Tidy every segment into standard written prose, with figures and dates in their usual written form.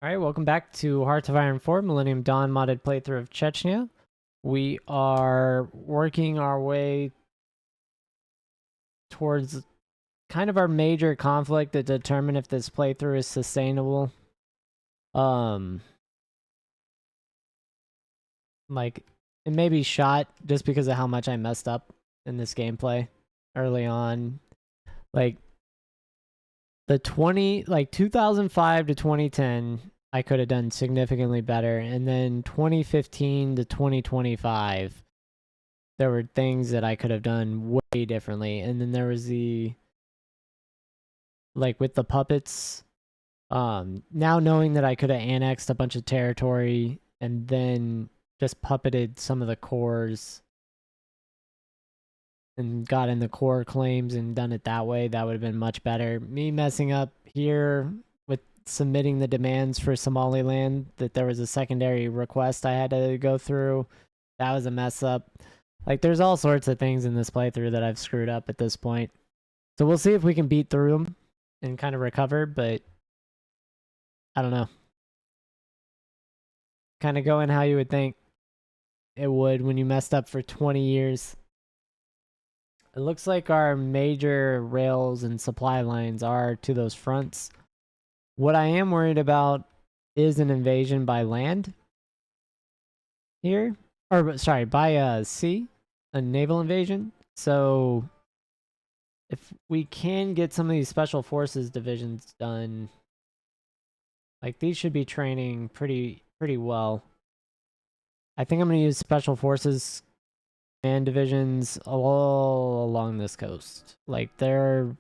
Alright, welcome back to Hearts of Iron 4 Millennium Dawn modded playthrough of Chechnya. We are working our way towards kind of our major conflict to determine if this playthrough is sustainable. Like, it may be shot just because of how much I messed up in this gameplay early on. Like, 2005 to 2010, I could have done significantly better. And then 2015 to 2025, there were things that I could have done way differently. And then there was with the puppets, now knowing that I could have annexed a bunch of territory and then just puppeted some of the cores and got in the core claims and done it that way, that would have been much better. Me messing up here with submitting the demands for Somaliland, that there was a secondary request I had to go through, that was a mess up. Like, there's all sorts of things in this playthrough that I've screwed up at this point. So we'll see if we can beat through them and kind of recover, but I don't know. Kind of going how you would think it would when you messed up for 20 years. It looks like our major rails and supply lines are to those fronts. What I am worried about is an invasion by land here. Or, sorry, by sea. A naval invasion. So, if we can get some of these special forces divisions done, like, these should be training pretty well. I think I'm going to use special forces and divisions all along this coast. Like, their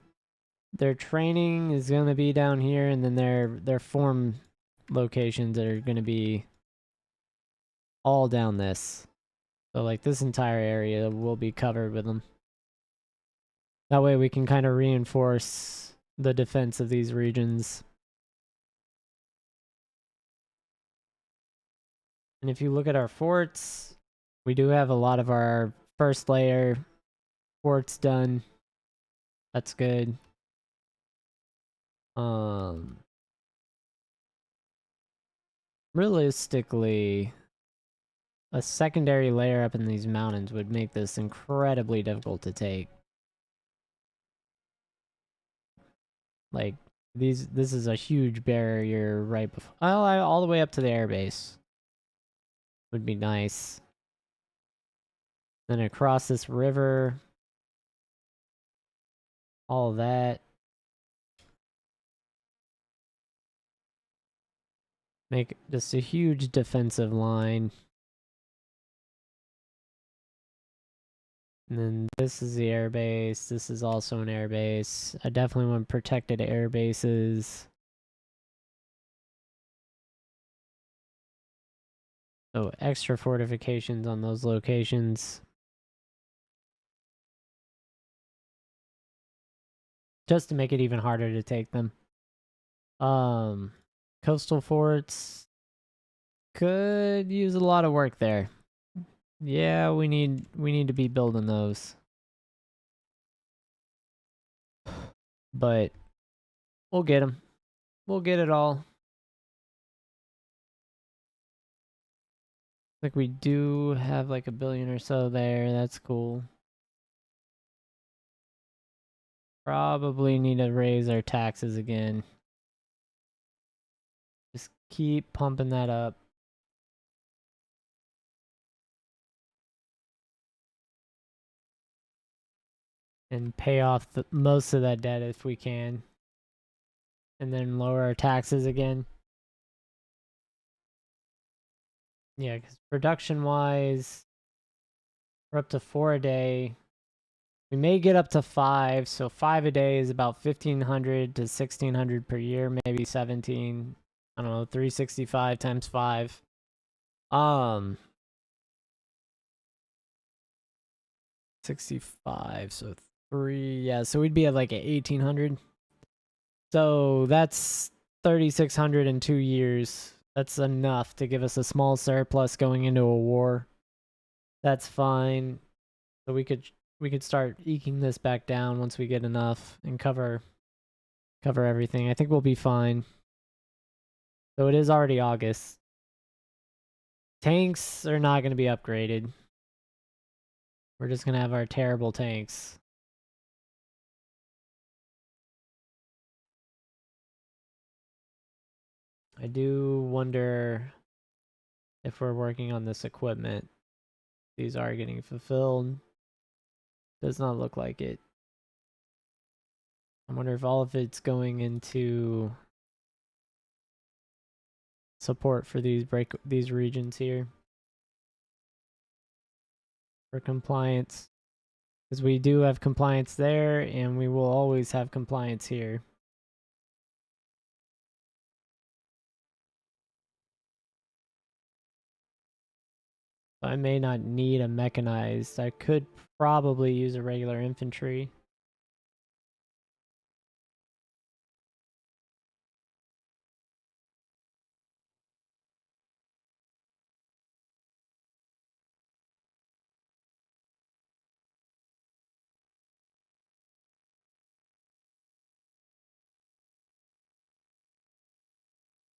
training is going to be down here, and then their form locations are going to be all down this. So, like, this entire area will be covered with them. That way we can kind of reinforce the defense of these regions. And if you look at our forts, we do have a lot of our first layer forts done. That's good. Realistically, a secondary layer up in these mountains would make this incredibly difficult to take. Like, this is a huge barrier right before, all the way up to the airbase. Would be nice. Then across this river, all of that. Make just a huge defensive line. And then this is the airbase. This is also an airbase. I definitely want protected air bases. So extra fortifications on those locations. Just to make it even harder to take them. Coastal forts could use a lot of work there. Yeah, we need to be building those. But we'll get them. We'll get it all. Like, we do have like a billion or so there. That's cool. Probably need to raise our taxes again. Just keep pumping that up. And pay off most of that debt if we can. And then lower our taxes again. Yeah, because production-wise, we're up to 4 a day. We may get up to 5, so 5 a day is about 1,500 to 1,600 per year, maybe 17. I don't know, 365 times 5. 65, so 3, yeah, so we'd be at like 1,800. So that's 3,600 in 2 years. That's enough to give us a small surplus going into a war. That's fine. So we could start eking this back down once we get enough and cover everything. I think we'll be fine. So it is already August. Tanks are not going to be upgraded. We're just going to have our terrible tanks. I do wonder if we're working on this equipment. These are getting fulfilled. Does not look like it. I wonder if all of it's going into support for these regions here for compliance, because we do have compliance there and we will always have compliance here. I may not need a mechanized. I could probably use a regular infantry.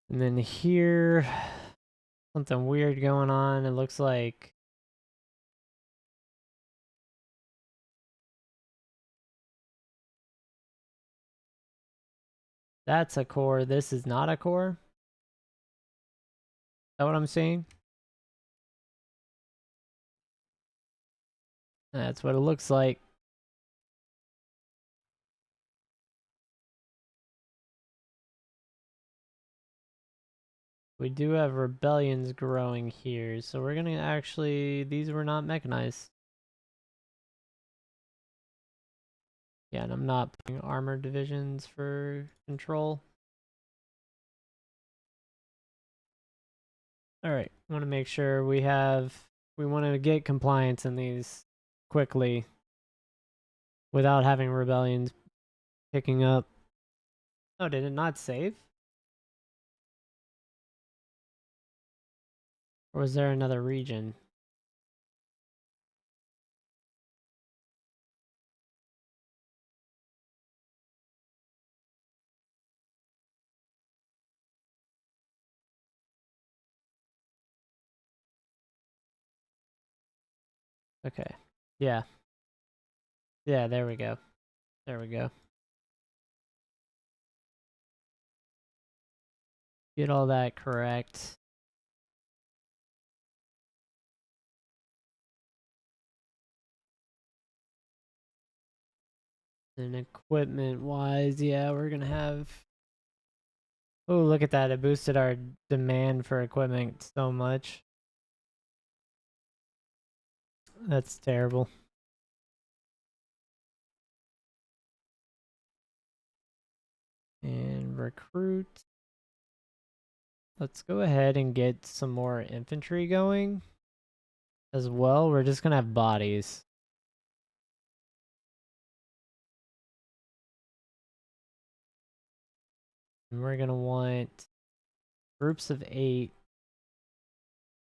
And then here, something weird going on. It looks like that's a core. This is not a core. Is that what I'm seeing? That's what it looks like. We do have rebellions growing here, so we're gonna actually, these were not mechanized. Yeah, and I'm not putting armored divisions for control. Alright, want to make sure we want to get compliance in these quickly without having rebellions picking up. Oh, did it not save? Or was there another region? Okay. Yeah. Yeah, there we go. There we go. Get all that correct. And equipment wise, yeah, we're gonna have. Oh, look at that. It boosted our demand for equipment so much. That's terrible. And recruit. Let's go ahead and get some more infantry going as well. We're just gonna have bodies. And we're gonna want groups of 8.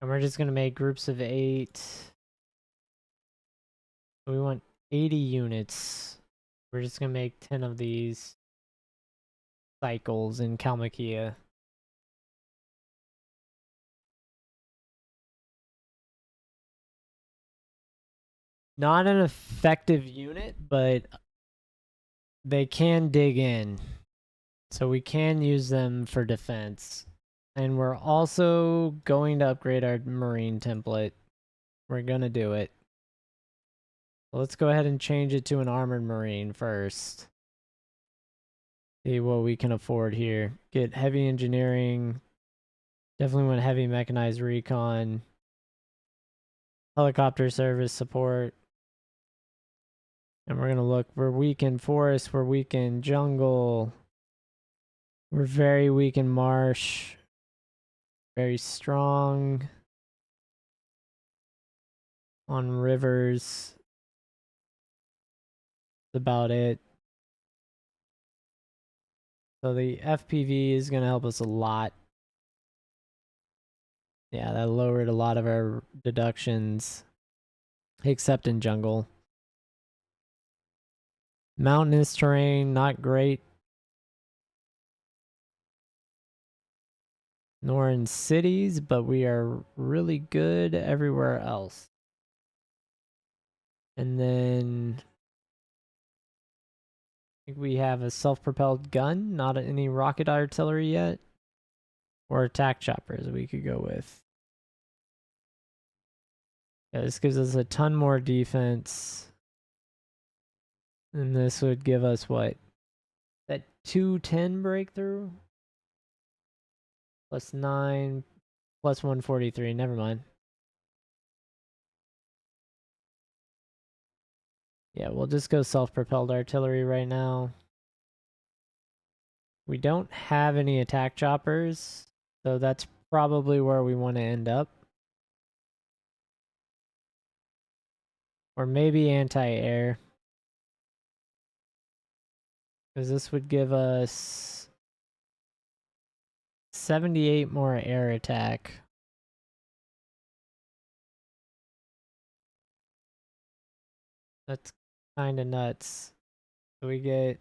And we're just gonna make groups of 8. We want 80 units. We're just gonna make 10 of these cycles in Kalmykia. Not an effective unit, but they can dig in. So we can use them for defense. And we're also going to upgrade our marine template. We're gonna do it. Let's go ahead and change it to an armored marine first. See what we can afford here. Get heavy engineering. Definitely want heavy mechanized recon. Helicopter service support. And we're gonna look. We're weak in forest. We're weak in jungle. We're very weak in marsh. Very strong on rivers. That's about it. So the FPV is going to help us a lot. Yeah, that lowered a lot of our deductions, except in jungle. Mountainous terrain, not great. nor in cities, but we are really good everywhere else. And then I think we have a self-propelled gun, not any rocket artillery yet, or attack choppers we could go with. Yeah, this gives us a ton more defense. And this would give us what? That 210 breakthrough? Plus 9, plus 143. Never mind. Yeah, we'll just go self-propelled artillery right now. We don't have any attack choppers, so that's probably where we want to end up. Or maybe anti-air. Because this would give us 78 more air attack. That's kind of nuts. So we get...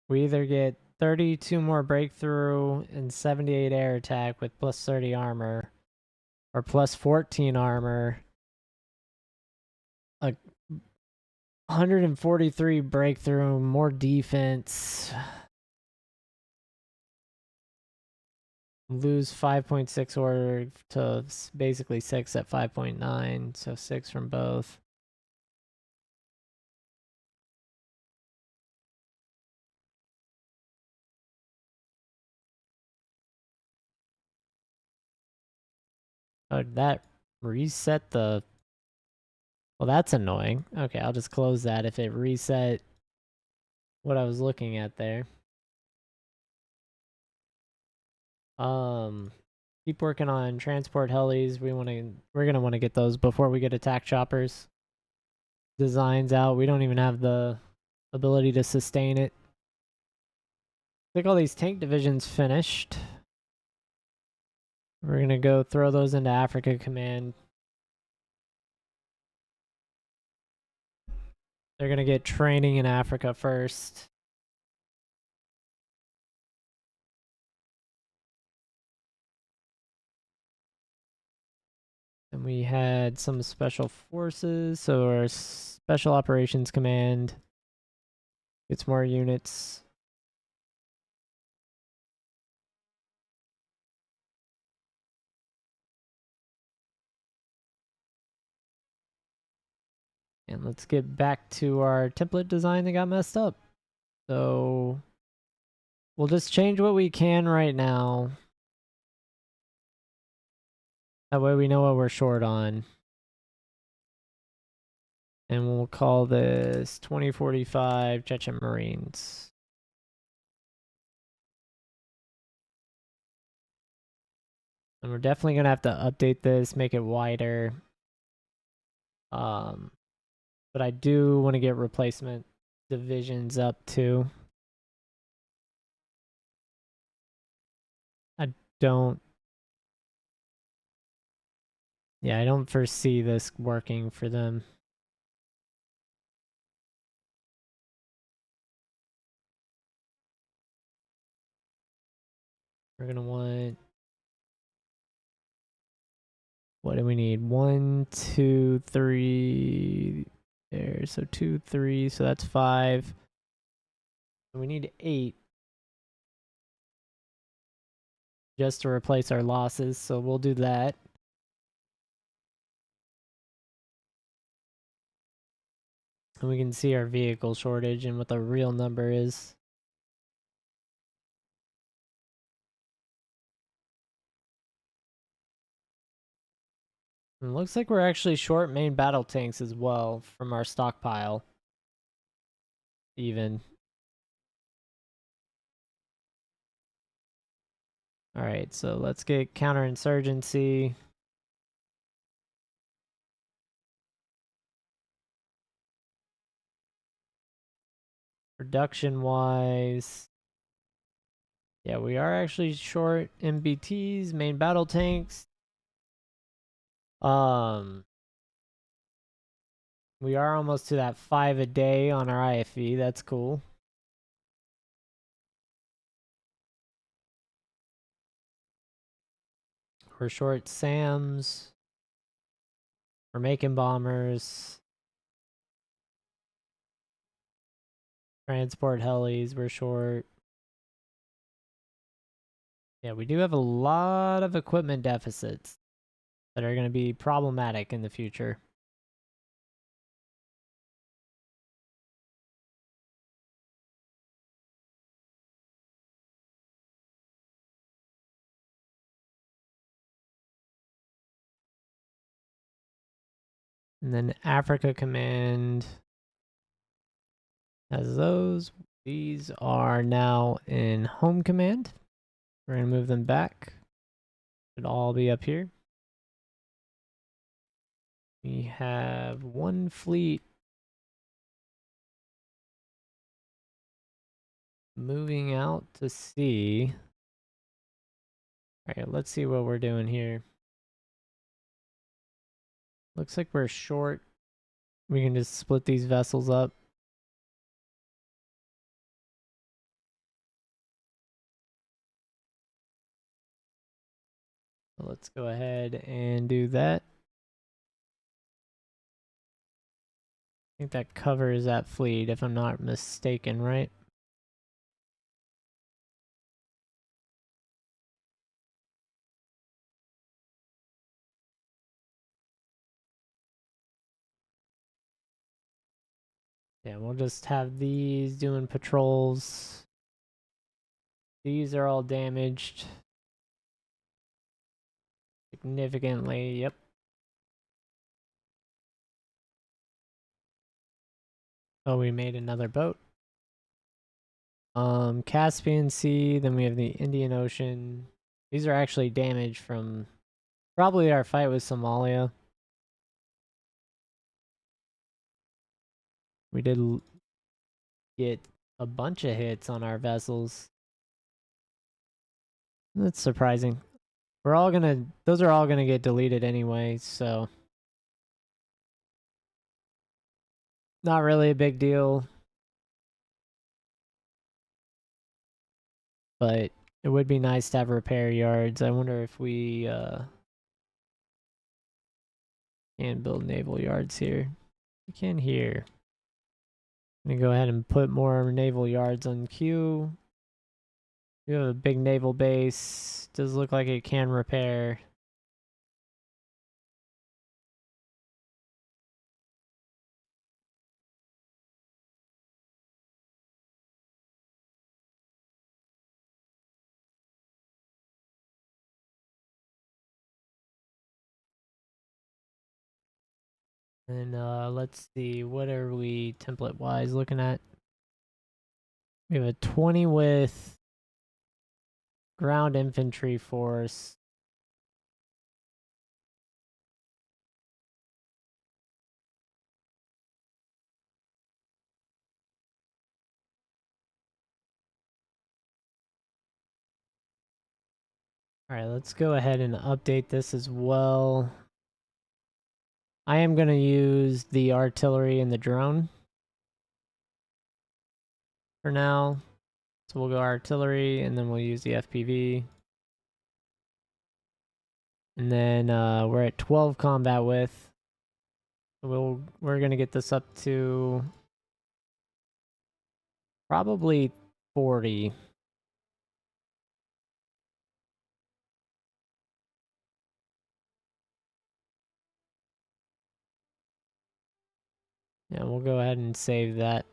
We either get 32 more breakthrough and 78 air attack with plus 30 armor, or plus 14 armor, a 143 breakthrough, more defense, lose 5.6 order to basically 6 at 5.9, so 6 from both. Oh, that reset the... Well, that's annoying. Okay, I'll just close that if it reset what I was looking at there. Keep working on transport helis. We're gonna want to get those before we get attack choppers. Designs out. We don't even have the ability to sustain it. I think all these tank divisions finished. We're gonna go throw those into Africa Command. They're gonna get training in Africa first. And we had some special forces, so our Special Operations Command gets more units. And let's get back to our template design that got messed up. So we'll just change what we can right now. That way we know what we're short on. And we'll call this 2045 Chechnya Marines. And we're definitely going to have to update this, make it wider. But I do want to get replacement divisions up too. I don't... Yeah, I don't foresee this working for them. We're going to want... What do we need? 1, 2, 3... There, so 2, 3, so that's 5. We need 8 just to replace our losses, so we'll do that. And we can see our vehicle shortage and what the real number is. And it looks like we're actually short main battle tanks as well from our stockpile. Even. Alright, so let's get counterinsurgency. Production wise. Yeah, we are actually short MBTs, main battle tanks. We are almost to that 5 a day on our IFE. That's cool. We're short SAMs. We're making bombers. Transport helis, we're short. Yeah, we do have a lot of equipment deficits that are going to be problematic in the future. And then Africa Command has those. These are now in Home Command. We're going to move them back. Should all be up here. We have one fleet moving out to sea. All right, let's see what we're doing here. Looks like we're short. We can just split these vessels up. So let's go ahead and do that. I think that covers that fleet, if I'm not mistaken, right? Yeah, we'll just have these doing patrols. These are all damaged significantly. Yep. Oh, we made another boat. Caspian Sea, then we have the Indian Ocean. These are actually damaged from probably our fight with Somalia. We did get a bunch of hits on our vessels. That's surprising. Those are all gonna get deleted anyway, so not really a big deal. But it would be nice to have repair yards. I wonder if we can build naval yards here. We can here. I'm gonna go ahead and put more naval yards on queue. We have a big naval base. Does look like it can repair. And let's see, what are we template wise looking at? We have a 20 with ground infantry force. All right, let's go ahead and update this as well. I am going to use the artillery and the drone for now. So we'll go artillery and then we'll use the FPV. And then we're at 12 combat width. We're going to get this up to probably 40. Yeah, we'll go ahead and save that.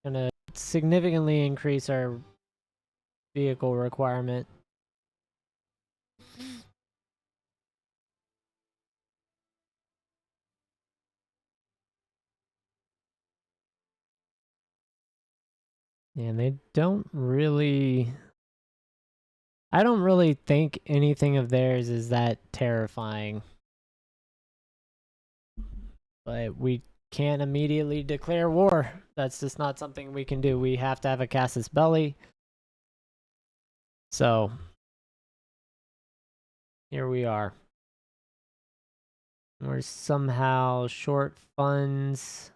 Gonna significantly increase our vehicle requirement. And they don't really... I don't really think anything of theirs is that terrifying. But we can't immediately declare war. That's just not something we can do. We have to have a casus belli. So, here we are. We're somehow short funds.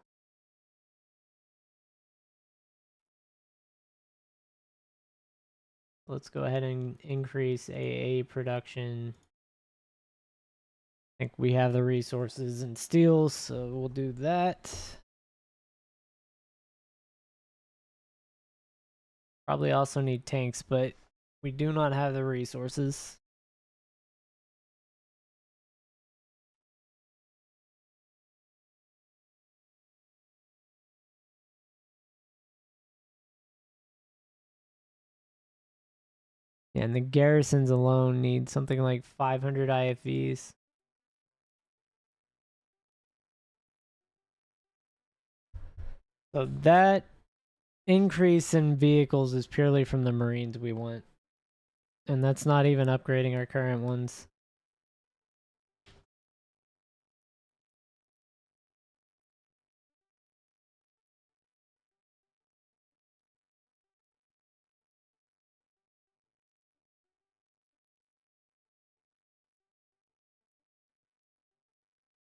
Let's go ahead and increase AA production. I think we have the resources and steel, so we'll do that. Probably also need tanks, but we do not have the resources. Yeah, and the garrisons alone need something like 500 IFVs. So that increase in vehicles is purely from the Marines we want. And that's not even upgrading our current ones.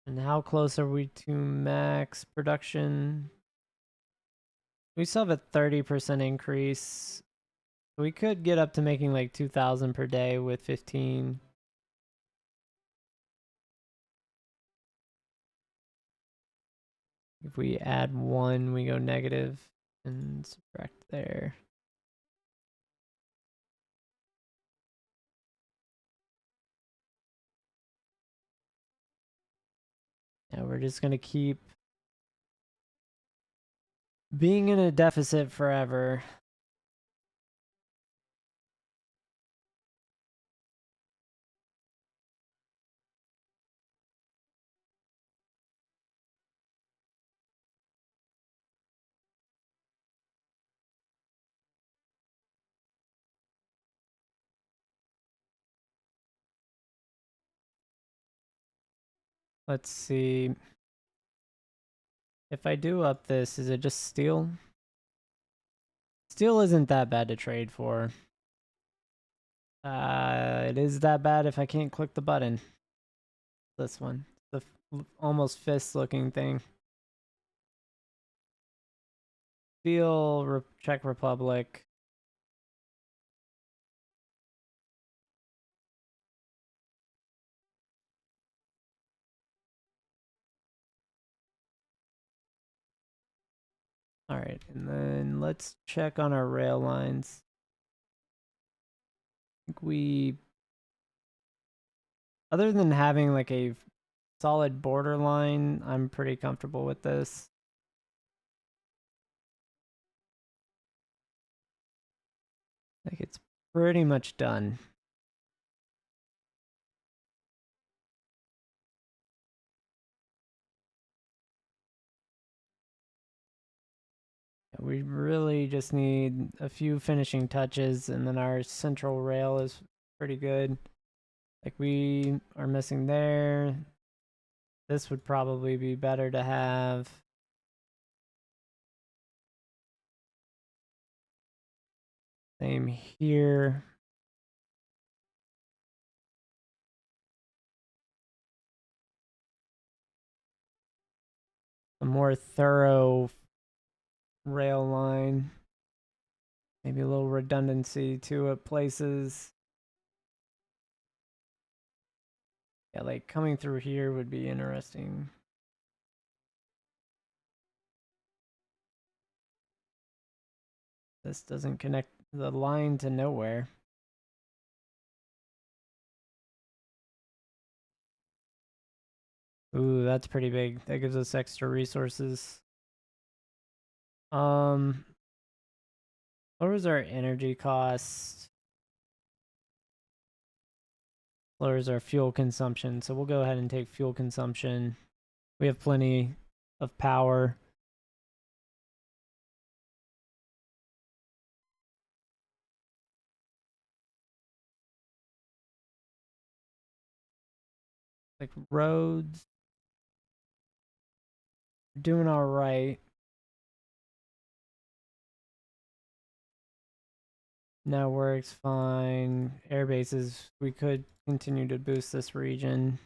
And how close are we to max production? We still have a 30% increase. We could get up to making like 2,000 per day with 15. If we add 1, we go negative and subtract there. Yeah, we're just going to keep being in a deficit forever. Let's see. If I do up this, is it just steel? Steel isn't that bad to trade for. It is that bad if I can't click the button. This one. The almost fist looking thing. Steel, Czech Republic. Alright, and then let's check on our rail lines. I think we, other than having like a solid borderline, I'm pretty comfortable with this. Like it's pretty much done. We really just need a few finishing touches, and then our central rail is pretty good. Like we are missing there. This would probably be better to have. Same here. A more thorough rail line. Maybe a little redundancy too at places. Yeah, like coming through here would be interesting. This doesn't connect the line to nowhere. Ooh, that's pretty big. That gives us extra resources. What was our energy cost? Lowers our fuel consumption. So we'll go ahead and take fuel consumption. We have plenty of power. Like roads. Doing all right. Networks fine. Air bases, we could continue to boost this region.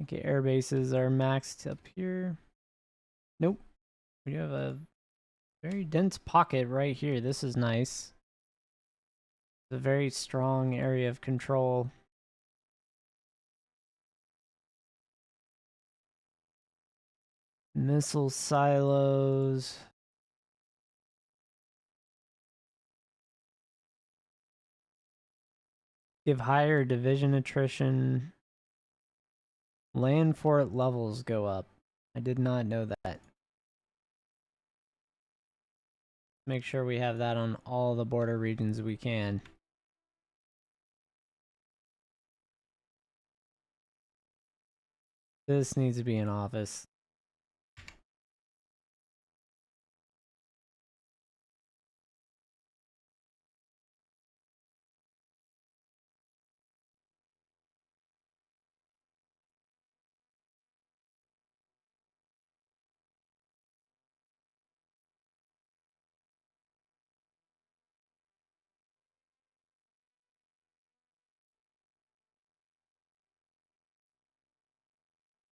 Okay, air bases are maxed up here. Nope. We have a very dense pocket right here. This is nice. It's a very strong area of control. Missile silos. Give higher division attrition. Land fort levels go up. I did not know that. Make sure we have that on all the border regions we can. This needs to be in office.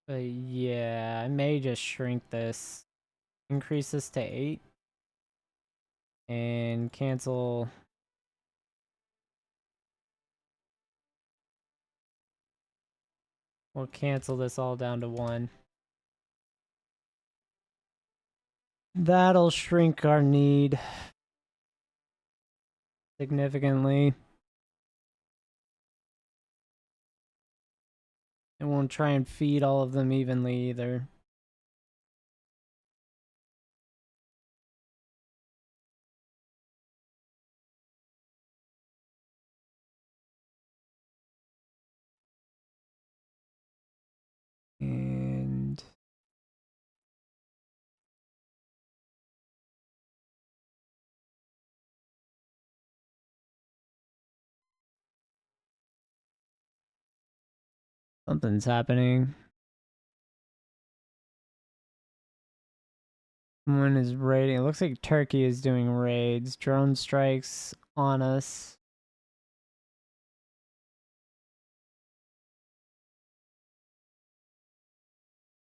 But yeah, I may just shrink this. Increase this to 8. And cancel. We'll cancel this all down to 1. That'll shrink our need significantly. It won't try and feed all of them evenly either. And something's happening. Someone is raiding. It looks like Turkey is doing raids. Drone strikes on us.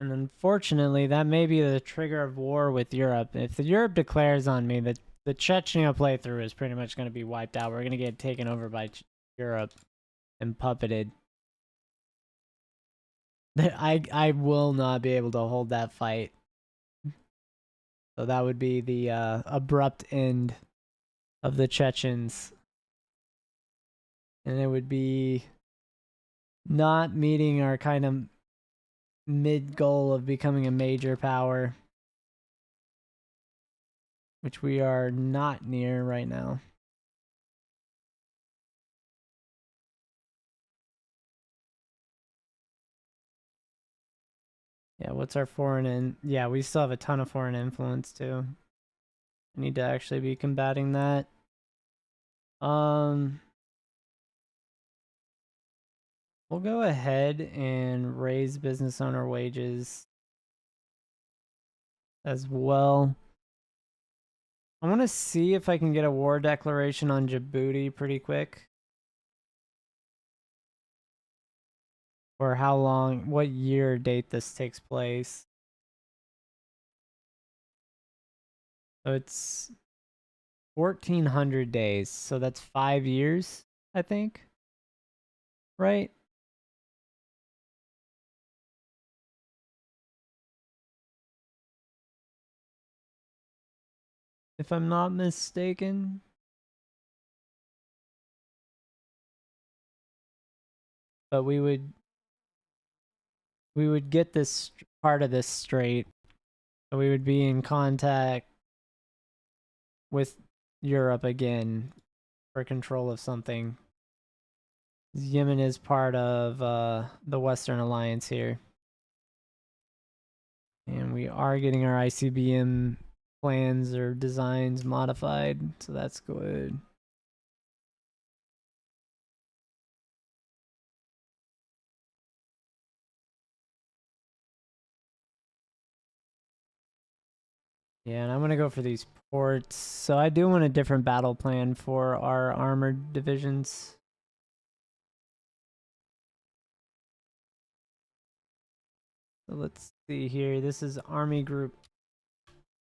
And unfortunately, that may be the trigger of war with Europe. If Europe declares on me, that the Chechnya playthrough is pretty much going to be wiped out. We're going to get taken over by Europe and puppeted. I will not be able to hold that fight. So that would be the abrupt end of the Chechens. And it would be not meeting our kind of mid goal of becoming a major power, which we are not near right now. Yeah, what's our foreign yeah, we still have a ton of foreign influence too. I need to actually be combating that. We'll go ahead and raise business owner wages as well. I want to see if I can get a war declaration on Djibouti pretty quick. Or how long, what year date this takes place. So it's 1400 days. So that's 5 years, I think. Right? If I'm not mistaken. But we would get this part of this straight. So we would be in contact with Europe again for control of something. Yemen is part of the Western Alliance here. And we are getting our ICBM plans or designs modified, so that's good. Yeah, and I'm going to go for these ports. So I do want a different battle plan for our armored divisions. So let's see here. This is Army Group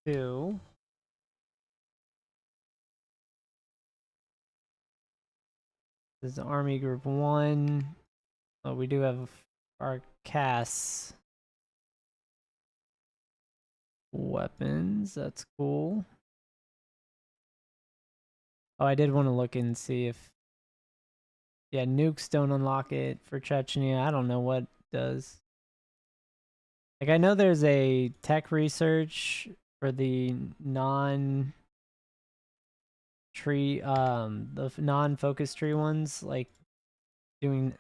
2. This is Army Group 1. Oh, we do have our CAS weapons. That's cool. Oh, I did want to look and see if... Yeah, nukes don't unlock it for Chechnya. I don't know what does. Like, I know there's a tech research for the non-tree, the non-focus tree ones, like doing,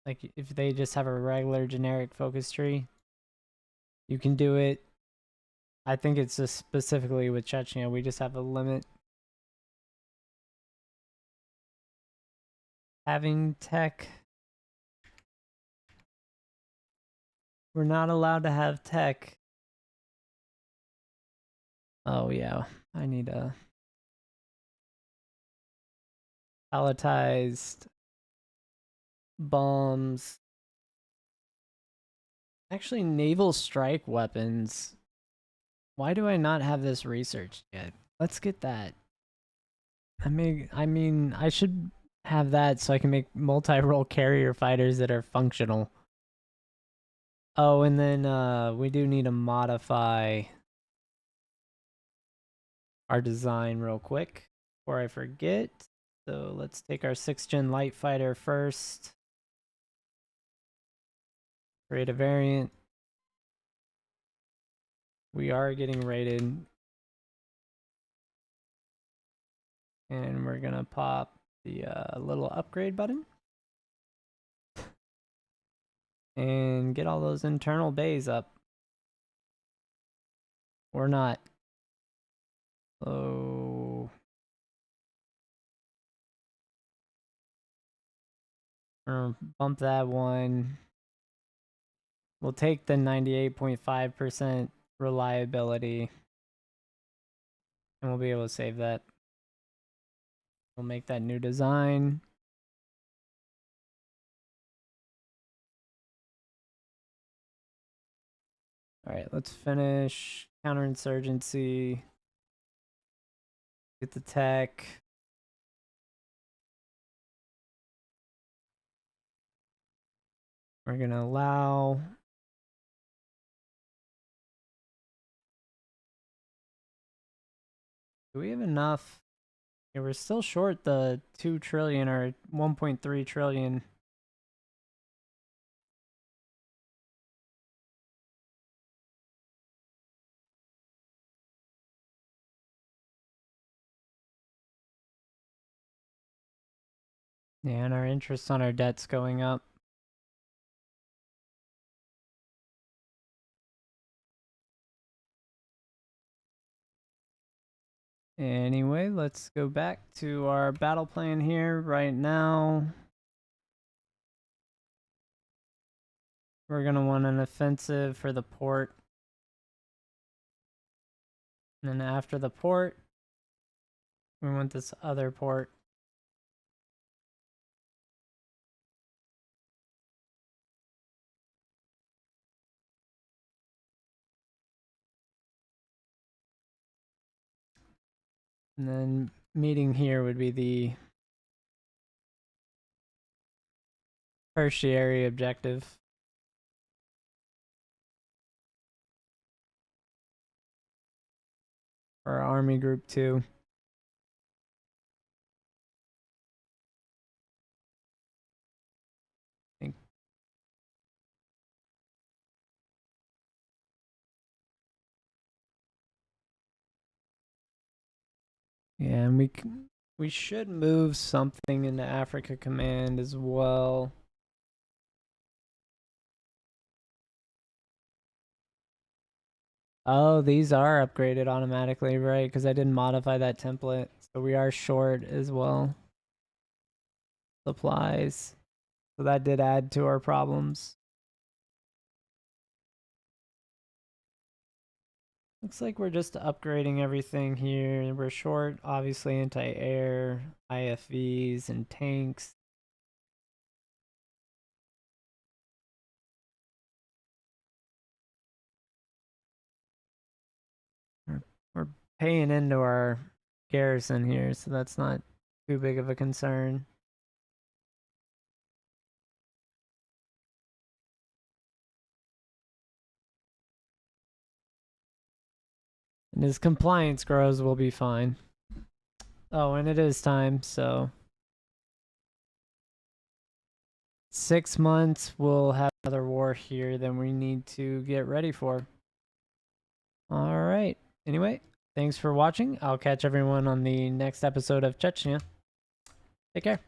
like if they just have a regular generic focus tree, you can do it. I think it's just specifically with Chechnya, we just have a limit. Having tech. We're not allowed to have tech. Oh yeah, I need a palletized bombs. Actually, naval strike weapons. Why do I not have this researched yet? Let's get that. I mean, I should have that so I can make multi-role carrier fighters that are functional. Oh, and then we do need to modify our design real quick before I forget. So let's take our 6th gen light fighter first. Create a variant. We are getting rated. And we're gonna pop the little upgrade button. And get all those internal bays up. Or not. Oh. Or bump that one. We'll take the 98.5% reliability. And we'll be able to save that. We'll make that new design. Alright, let's finish counterinsurgency. Get the tech. We're gonna allow. Do we have enough? Yeah, we're still short the 2 trillion or 1.3 trillion. Yeah, and our interest on our debt's going up. Anyway, let's go back to our battle plan here right now. We're going to want an offensive for the port. And then after the port, we want this other port. And then meeting here would be the tertiary objective. For Army Group 2. Yeah, and we should move something into Africa Command as well. Oh, these are upgraded automatically, right? Because I didn't modify that template. So we are short as well. Supplies. So that did add to our problems. Looks like we're just upgrading everything here. We're short, obviously, anti-air, IFVs, and tanks. paying into our garrison here, so that's not too big of a concern. And as compliance grows, we'll be fine. Oh, and it is time, so 6 months we'll have another war here that we need to get ready for. All right. Anyway, thanks for watching. I'll catch everyone on the next episode of Chechnya. Take care.